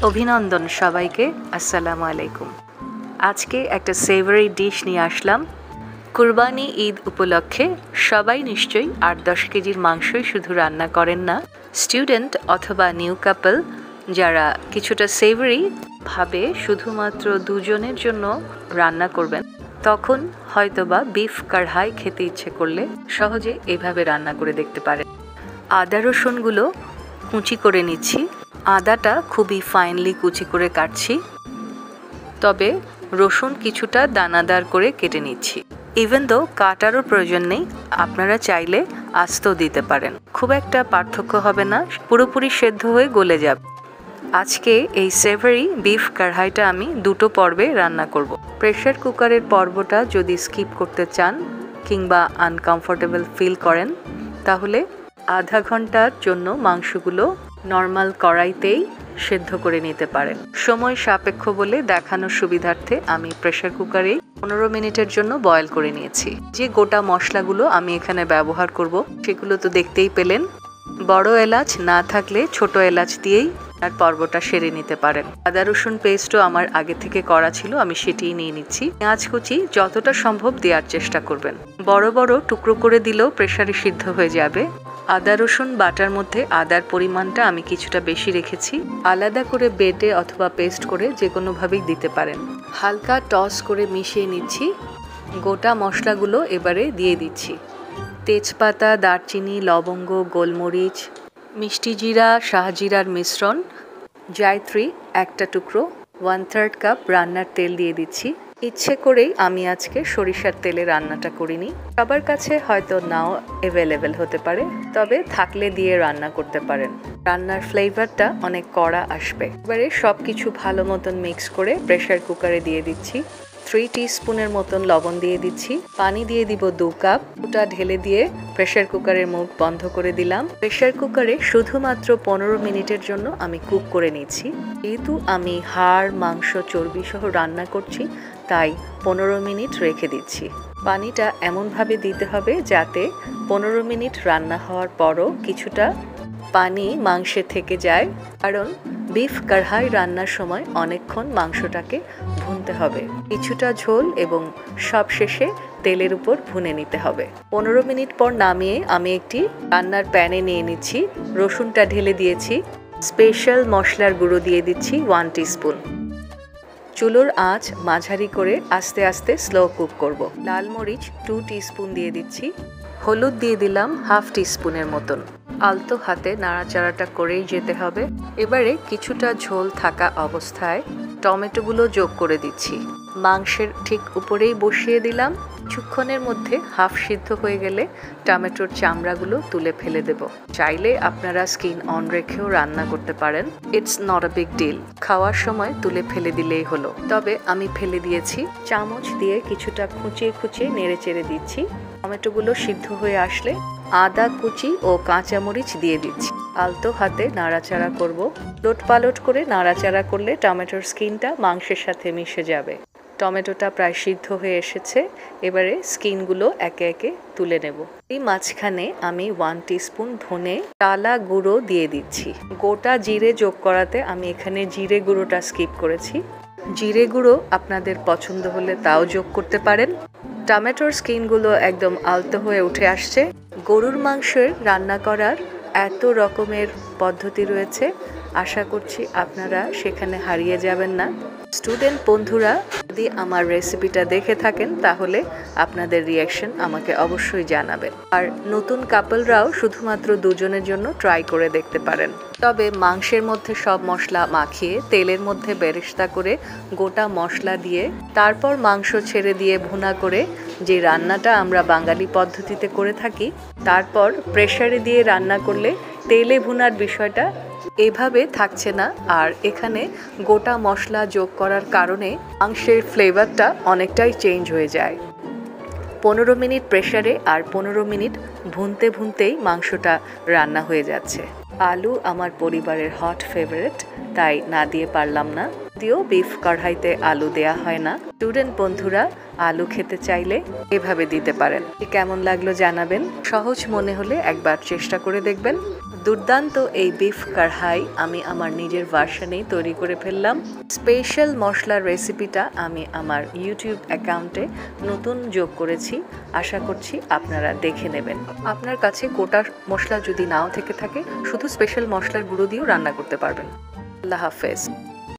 অভিনন্দন সবাইকে। আসসালামু আলাইকুম। আজকে একটা সেভারি ডিশ নিয়ে আসলাম। কুরবানি ঈদ উপলক্ষে সবাই নিশ্চয়ই ৮-১০ কেজির মাংসই শুধু রান্না করেন না। স্টুডেন্ট অথবা নিউ কাপল যারা কিছুটা সেভারি ভাবে শুধুমাত্র দুজনের জন্য রান্না করবেন, তখন হয়তোবা বিফ কাড়হাই খেতে ইচ্ছে করলে সহজে এভাবে রান্না করে দেখতে পারেন। আদা রসুনগুলো কুচি করে নিচ্ছি। আদাটা খুবই ফাইনলি কুচি করে কাটছি, তবে রসুন কিছুটা দানাদার করে কেটে নিচ্ছি। ইভেন দো কাটারও প্রয়োজন নেই, আপনারা চাইলে আস্তেও দিতে পারেন, খুব একটা পার্থক্য হবে না, পুরোপুরি সেদ্ধ হয়ে গলে যাবে। আজকে এই সেভারি বিফ কাড়হাইটা আমি দুটো পর্বে রান্না করব। প্রেশার কুকারের পর্বটা যদি স্কিপ করতে চান কিংবা আনকমফোর্টেবল ফিল করেন, তাহলে আধা ঘন্টার জন্য মাংসগুলো নর্মাল কড়াইতেই সেদ্ধ করে নিতে পারেন। সময় সাপেক্ষ বলে দেখানোর সুবিধার্থে আমি প্রেশার কুকারেই 15 মিনিটের জন্য বয়েল করে নিয়েছি। যে গোটা মশলাগুলো আমি এখানে ব্যবহার করব সেগুলো তো দেখতেই পেলেন। বড় এলাচ না থাকলে ছোট এলাচ দিয়েই আর পর্বটা সেরে নিতে পারেন। আদা রসুন পেস্টও আমার আগে থেকে করা ছিল, আমি সেটিই নিয়ে নিচ্ছি। পেঁয়াজ কুচি যতটা সম্ভব দেওয়ার চেষ্টা করবেন। বড় বড় টুকরো করে দিলেও প্রেসারে সিদ্ধ হয়ে যাবে। আদা রসুন বাটার মধ্যে আদার পরিমাণটা আমি কিছুটা বেশি রেখেছি। আলাদা করে বেটে অথবা পেস্ট করে যে কোনোভাবেই দিতে পারেন। হালকা টস করে মিশিয়ে নিচ্ছি। গোটা মশলাগুলো এবারে দিয়ে দিচ্ছি। তেজপাতা, দারচিনি, লবঙ্গ, গোলমরিচ, মিষ্টি জিরা, শাহজিরার মিশ্রণ, জায়ত্রী একটা টুকরো, 1/3 কাপ রান্নার তেল দিয়ে দিচ্ছি। ইচ্ছে করেই আমি আজকে সরিষার তেলে রান্নাটা করিনি। সবার কাছে হয়তো নাও অ্যাভেলেবেল হতে পারে, তবে থাকলে দিয়ে রান্না করতে পারেন। রান্নার ফ্লেভারটা অনেক কড়া আসবে। এবারে সব কিছু ভালো মতন মিক্স করে প্রেশার কুকারে দিয়ে দিচ্ছি। 3 টিস্পুনের মতন লবণ দিয়ে দিচ্ছি। পানি দিয়ে দিব 2 কাপ। ওটা ঢেলে দিয়ে প্রেশার কুকারের মুখ বন্ধ করে দিলাম। প্রেশার কুকারে শুধুমাত্র 15 মিনিটের জন্য আমি কুক করে নিচ্ছি। যেহেতু আমি হাড়, মাংস, চর্বি সহ রান্না করছি, তাই 15 মিনিট রেখে দিচ্ছি। পানিটা এমনভাবে দিতে হবে যাতে 15 মিনিট রান্না হওয়ার পরও কিছুটা পানি মাংসে থেকে যায়, কারণ বিফ কাড়হাই রান্নার সময় অনেকক্ষণ মাংসটাকে ভুনতে হবে। কিছুটা ঝোল এবং সবশেষে তেলের উপর ভুনে নিতে হবে। 15 মিনিট পর নামিয়ে আমি একটি রান্নার প্যানে নিয়ে নিচ্ছি। রসুনটা ঢেলে দিয়েছি। স্পেশাল মশলার গুঁড়ো দিয়ে দিচ্ছি 1 টিস্পুন। চুলোর আঁচ মাঝারি করে আস্তে আস্তে স্লো কুক করব। লাল মরিচ 2 টিস্পুন দিয়ে দিচ্ছি। হলুদ দিয়ে দিলাম 1/2 টিস্পুনের মতন। আলতো হাতে নাড়াচাড়াটা করেই যেতে হবে। এবারে কিছুটা ঝোল থাকা অবস্থায় টমেটোগুলো যোগ করে দিচ্ছি। মাংসের ঠিক উপরেই বসিয়ে দিলাম। কিছুক্ষণের মধ্যে হাফ সিদ্ধ হয়ে গেলে টমেটোর চামড়াগুলো তুলে ফেলে দেব। চাইলে আপনারা স্কিন অন রেখেও রান্না করতে পারেন। It's not a big deal. খাওয়ার সময় তুলে ফেলে দিলেই হলো। তবে আমি ফেলে দিয়েছি। চামচ দিয়ে কিছুটা খুঁচিয়ে খুঁচিয়ে নেড়ে চেড়ে দিচ্ছি। টমেটোগুলো সিদ্ধ হয়ে আসলে আদা কুচি ও কাঁচামরিচ দিয়ে দিচ্ছি। আলতো হাতে নাড়াচাড়া করব। লোটপালট করে নাড়াচাড়া করলে টমেটোর স্কিনটা মাংসের সাথে মিশে যাবে। টমেটোটা প্রায় সিদ্ধ হয়ে এসেছে। এবারে স্কিনগুলো একে একে তুলে নেব। এই মাঝখানে আমি 1 টিস্পুন ধনে টালা গুঁড়ো দিয়ে দিচ্ছি। গোটা জিরে যোগ করাতে আমি এখানে জিরে গুঁড়োটা স্কিপ করেছি। জিরে গুঁড়ো আপনাদের পছন্দ হলে তাও যোগ করতে পারেন। টমেটোর স্কিনগুলো একদম আলতো হয়ে উঠে আসছে। গরুর মাংসের রান্না করার এত রকমের পদ্ধতি রয়েছে, আশা করছি আপনারা সেখানে হারিয়ে যাবেন না। স্টুডেন্ট বন্ধুরা যদি আমার রেসিপিটা দেখে থাকেন, তাহলে আপনাদের রিয়াকশন আমাকে অবশ্যই জানাবেন। আর নতুন কাপলরাও শুধুমাত্র দুজনের জন্য ট্রাই করে দেখতে পারেন। তবে মাংসের মধ্যে সব মশলা মাখিয়ে তেলের মধ্যে বেরেস্তা করে গোটা মশলা দিয়ে তারপর মাংস ছেড়ে দিয়ে ভুনা করে যে রান্নাটা আমরা বাঙালি পদ্ধতিতে করে থাকি, তারপর প্রেসারে দিয়ে রান্না করলে তেলে ভুনার বিষয়টা এভাবে থাকছে না। আর এখানে গোটা মশলা যোগ করার কারণে মাংসের ফ্লেভারটা অনেকটাই চেঞ্জ হয়ে যায়। 15 মিনিট প্রেসারে আর 15 মিনিট ভুনতে ভুনতেই মাংসটা রান্না হয়ে যাচ্ছে। আলু আমার পরিবারের হট ফেভারিট, তাই না দিয়ে পারলাম না। যদিও বিফ কড়াইতে আলু দেয়া হয় না, স্টুডেন্ট বন্ধুরা আলু খেতে চাইলে এভাবে দিতে পারেন। কেমন লাগলো জানাবেন, সহজ মনে হলে একবার চেষ্টা করে দেখবেন। দুর্দান্ত এই বিফ কড়াই আমি আমার নিজের ভার্সনেই তৈরি করে ফেললাম। স্পেশাল মশলার রেসিপিটা আমি আমার ইউটিউব অ্যাকাউন্টে নতুন যোগ করেছি, আশা করছি আপনারা দেখে নেবেন। আপনার কাছে গোটা মশলা যদি নাও থেকে থাকে, শুধু স্পেশাল মশলার গুঁড়ো দিয়েও রান্না করতে পারবেন। আল্লাহ হাফেজ।